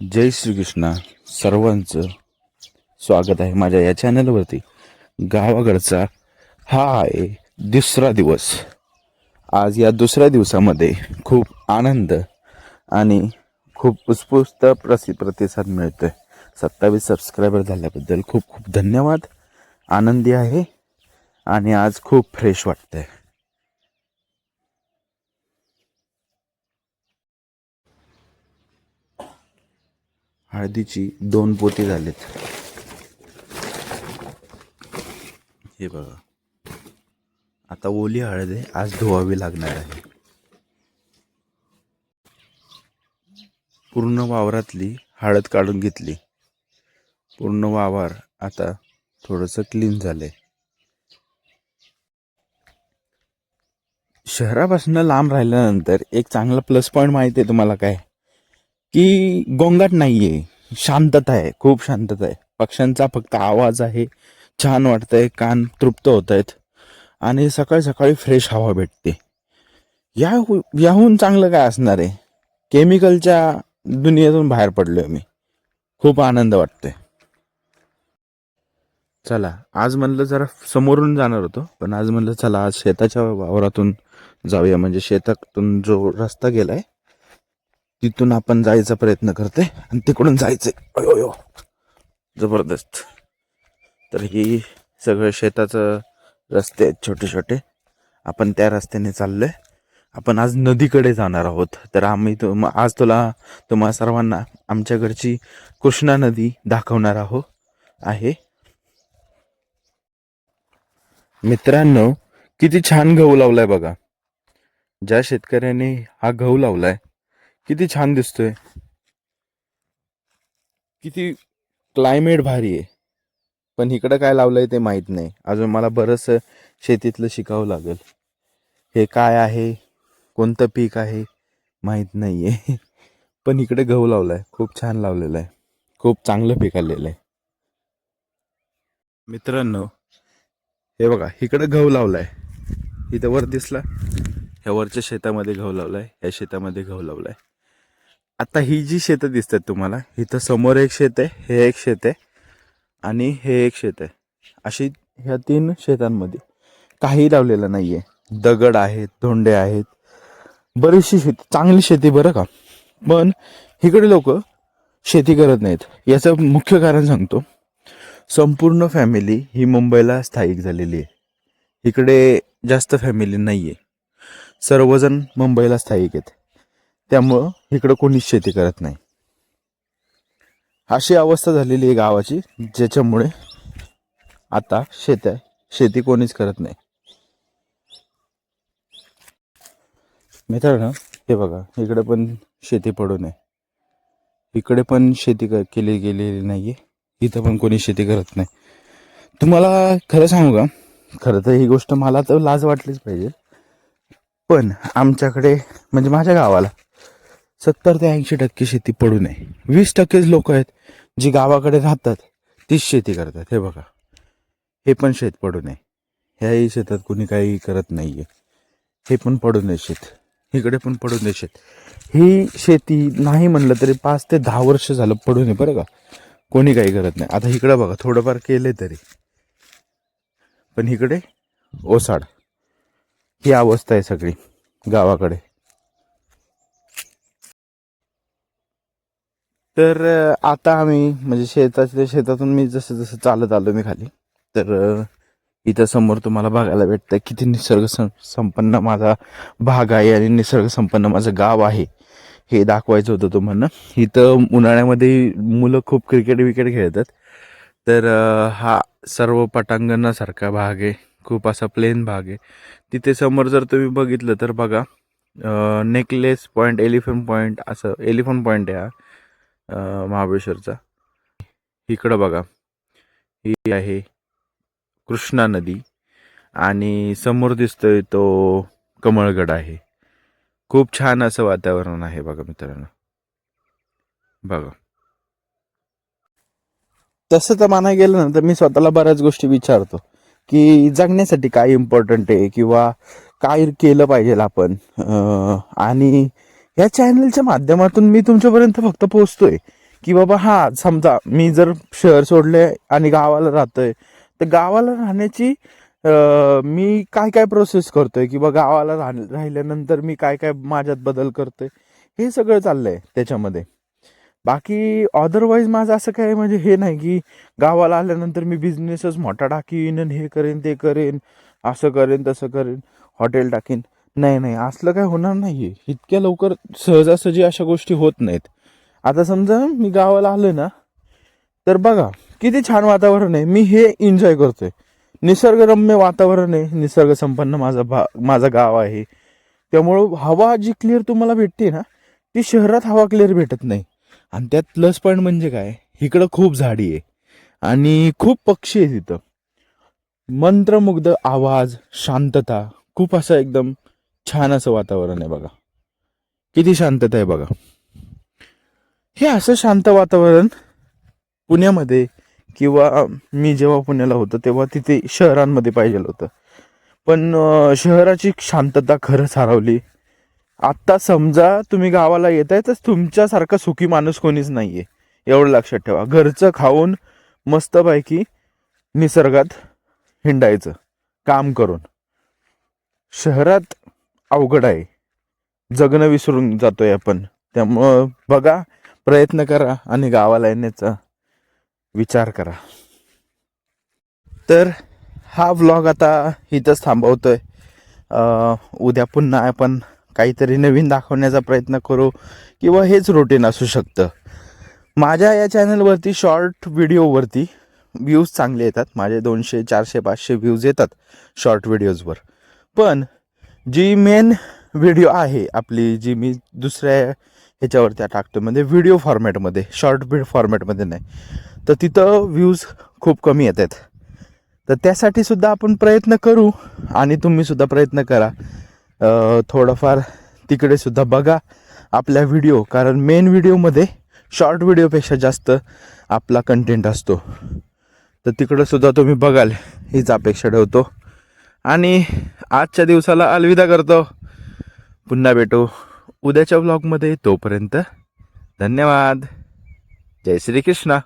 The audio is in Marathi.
जय श्रीकृष्ण. सर्वांचं स्वागत आहे माझ्या या चॅनलवरती. गावाकडचा हा आहे दुसरा दिवस. आज या दुसऱ्या दिवसामध्ये खूप आनंद आणि खूप उत्स्फूर्त प्रतिसाद मिळतोय. 27 सबस्क्रायबर झाल्याबद्दल खूप खूप धन्यवाद. आनंदी आहे आणि आज खूप फ्रेश वाटतंय. हळदीची 2 पोती झालेत. हे बघा, आता ओली हळद आहे, आज धुवावी लागणार आहे. पूर्ण वावरातली हळद काढून घेतली. पूर्ण वावर आता थोडंसं क्लीन झालंय. शहरापासून लांब राहिल्यानंतर एक चांगला प्लस पॉईंट माहिती आहे तुम्हाला काय, की गोंगाट नाहीये, शांतता आहे, खूप शांतता आहे. पक्ष्यांचा फक्त आवाज आहे. छान वाटतंय, कान तृप्त होत आहेत आणि सकाळी सकाळी फ्रेश हवा भेटते. याहून चांगलं काय असणार आहे. केमिकलच्या दुनियेतून बाहेर पडलोय मी. खूप आनंद वाटतोय. चला, आज म्हणलं जरा समोरून जाणार होतो, पण आज म्हणलं चला आज शेताच्या वावरातून जाऊया. म्हणजे शेतातून जो रस्ता गेलाय तिथून आपण जायचा प्रयत्न करते आणि तिकडून जायचंय. अयो जबरदस्त. तर ही सगळं शेताचं रस्ते आहेत छोटे छोटे. आपण त्या रस्त्याने चाललोय. आपण आज नदीकडे जाणार आहोत. तर आज तुम्हा सर्वांना आमच्याकडची कृष्णा नदी दाखवणार आहे. मित्रांनो, किती छान गहू लावलाय बघा. ज्या शेतकऱ्याने हा गहू लावलाय किती छान दिसतोय. किती क्लायमेट भारी आहे. पण इकडं काय लावलंय ते माहित नाही. अजून मला बरंच शेतीतलं शिकावं लागेल. हे काय आहे, कोणतं पीक आहे माहित नाहीये. पण इकडे गहू लावलाय, खूप छान लावलेला आहे. खूप चांगलं पीक आलेलं आहे. मित्रांनो, हे बघा, इकडे गहू लावलाय. इथं वर दिसला, ह्या वरच्या शेतामध्ये गहू लावलाय, ह्या शेतामध्ये गहू लावलाय. आता ही जी शेतं दिसतात तुम्हाला, इथं समोर एक शेत आहे, हे एक शेत आहे आणि हे एक शेत आहे. अशी ह्या 3 शेतांमध्ये काही लावलेलं नाहीये. दगड आहेत, धोंडे आहेत, बरीचशी शेती, चांगली शेती बरं का. पण इकडे लोक शेती करत नाहीत. याचं मुख्य कारण सांगतो. संपूर्ण फॅमिली ही मुंबईला स्थायिक झालेली आहे. इकडे जास्त फॅमिली नाहीये. सर्वजण मुंबईला स्थायिक आहेत. त्यामुळं इकडं कोणीच शेती करत नाही. अशी अवस्था झालेली आहे गावाची, ज्याच्यामुळे आता शेती कोणीच करत नाही. मित्रांनो, हे बघा, इकडे पण शेती पडून आहे. इकडे पण शेती केली गेलेली नाहीये. इथं पण कोणी शेती करत नाही. तुम्हाला खरं सांगू का, खरं तर ही गोष्ट मला तर लाज वाटलीच पाहिजे. पण आमच्याकडे म्हणजे माझ्या गावाला 70 ते 80% शेती पडून आहे. 20%च लोक आहेत जी गावाकडे राहतात, तीच शेती करतात. हे बघा, हे पण शेत पडून आहे. ह्याही शेतात कोणी काही करत नाहीये. हे पण पडून आहे शेत. इकडे पण पडून आहे शेत. ही शेती नाही म्हणलं तरी 5 ते 10 वर्ष झालं पडून आहे बरं का. कोणी काही करत नाही. आता इकडे बघा, थोडंफार केले तरी, पण इकडे ओसाड. ही अवस्था आहे सगळी गावाकडे. तर आता आम्ही म्हणजे शेतातून मी जसं चालत आलो मी खाली, तर इथं समोर तुम्हाला बघायला भेटतं किती निसर्ग संपन्न माझा भाग आहे आणि निसर्ग संपन्न माझं गाव आहे. हे दाखवायचं होतं तुम्हाला. इथं उन्हाळ्यामध्ये मुलं खूप क्रिकेट खेळतात. तर हा सर्व पटांगणासारखा भाग आहे. खूप असा प्लेन भाग आहे. तिथे समोर जर तुम्ही बघितलं तर बघा, नेकलेस पॉईंट, एलिफंट पॉईंट, असं एलिफंट पॉईंट आहे हा महाबळेश्वरचा. इकडं बघा, ही आहे कृष्णा नदी आणि समोर दिसतोय तो कमळगड आहे. खूप छान असं वातावरण आहे बघा मित्रांनो. बघा, तसं तर म्हणायला गेलं ना तर मी स्वतःला बऱ्याच गोष्टी विचारतो की जगण्यासाठी काय इम्पॉर्टंट आहे किंवा काय केलं पाहिजे आपण. आणि या चॅनलच्या माध्यमातून मी तुमच्यापर्यंत फक्त पोहोचतोय की बाबा हा समजा मी जर शहर सोडले आणि गावाला राहतोय, तर गावाला राहण्याची मी काय काय प्रोसेस करतोय किंवा गावाला राहिल्यानंतर मी काय काय माझ्यात बदल करतोय, हे सगळं चाललंय त्याच्यामध्ये. बाकी अदरवाईज माझं असं काय म्हणजे हे नाही की गावाला आल्यानंतर मी बिझनेसच मोठा टाकीन आणि हे करेन ते करेन, असं करेन तसं करेन, हॉटेल टाकीन. नाही नाही, असलं काय होणार नाहीये. इतक्या लवकर सहजासहजी अशा गोष्टी होत नाहीत. आता समजा मी गावाला आलो ना, तर बघा किती छान वातावरण आहे, मी हे एन्जॉय करतोय. निसर्गरम्य वातावरण आहे, निसर्ग संपन्न माझं गाव आहे. त्यामुळं हवा जी क्लिअर तुम्हाला भेटते ना, ती शहरात हवा क्लिअर भेटत नाही. आणि त्यात प्लस पॉईंट म्हणजे काय, इकडं खूप झाडी आहे आणि खूप पक्षी आहे तिथं. मंत्रमुग्ध आवाज, शांतता, खूप असं एकदम छान असं वातावरण आहे बघा. किती शांतता आहे बघा. हे असं शांत वातावरण पुण्यामध्ये किंवा मी जेव्हा पुण्याला होतो तेव्हा तिथे शहरांमध्ये पाहिजे होतं. पण शहराची शांतता खरंच हरवली. आत्ता समजा तुम्ही गावाला येताय तर तुमच्यासारखा सुखी माणूस कोणीच नाहीये, एवढं लक्षात ठेवा. घरचं खाऊन मस्तपैकी निसर्गात हिंडायचं काम करून. शहरात अवघड आहे, जगणं विसरून जातोय आपण. त्यामुळं बघा, प्रयत्न करा आणि गावाला येण्याचा विचार करा. तर हा व्लॉग आता इथंच थांबवतोय. उद्या पुन्हा आपण काहीतरी नवीन दाखवण्याचा प्रयत्न करू किंवा हेच रुटीन असू शकतं. माझ्या या चॅनलवरती शॉर्ट व्हिडिओवरती व्ह्यूज चांगले येतात. माझे 200 400 500 व्ह्यूज येतात शॉर्ट व्हिडिओजवर. पण जी मेन व्हिडिओ आहे आपली, जी मी दुसऱ्या ह्याच्यावरती टाकतो म्हणजे व्हिडिओ फॉर्मॅटमध्ये, शॉर्ट फॉर्मॅटमध्ये नाही, तर तिथं व्ह्यूज खूप कमी येत आहेत. तर त्यासाठी सुद्धा आपण प्रयत्न करू आणि तुम्ही सुद्धा प्रयत्न करा. थोडंफार तिकडे सुद्धा बघा आपल्या व्हिडिओ, कारण मेन व्हिडिओमध्ये शॉर्ट व्हिडिओपेक्षा जास्त आपला कंटेंट असतो. तर तिकडं सुद्धा तुम्ही बघाल हीच अपेक्षा ठेवतो आणि आजच्या दिवसाला अलविदा करतो. पुन्हा भेटू उद्याच्या व्लॉगमध्ये. तोपर्यंत धन्यवाद. जय श्री कृष्ण.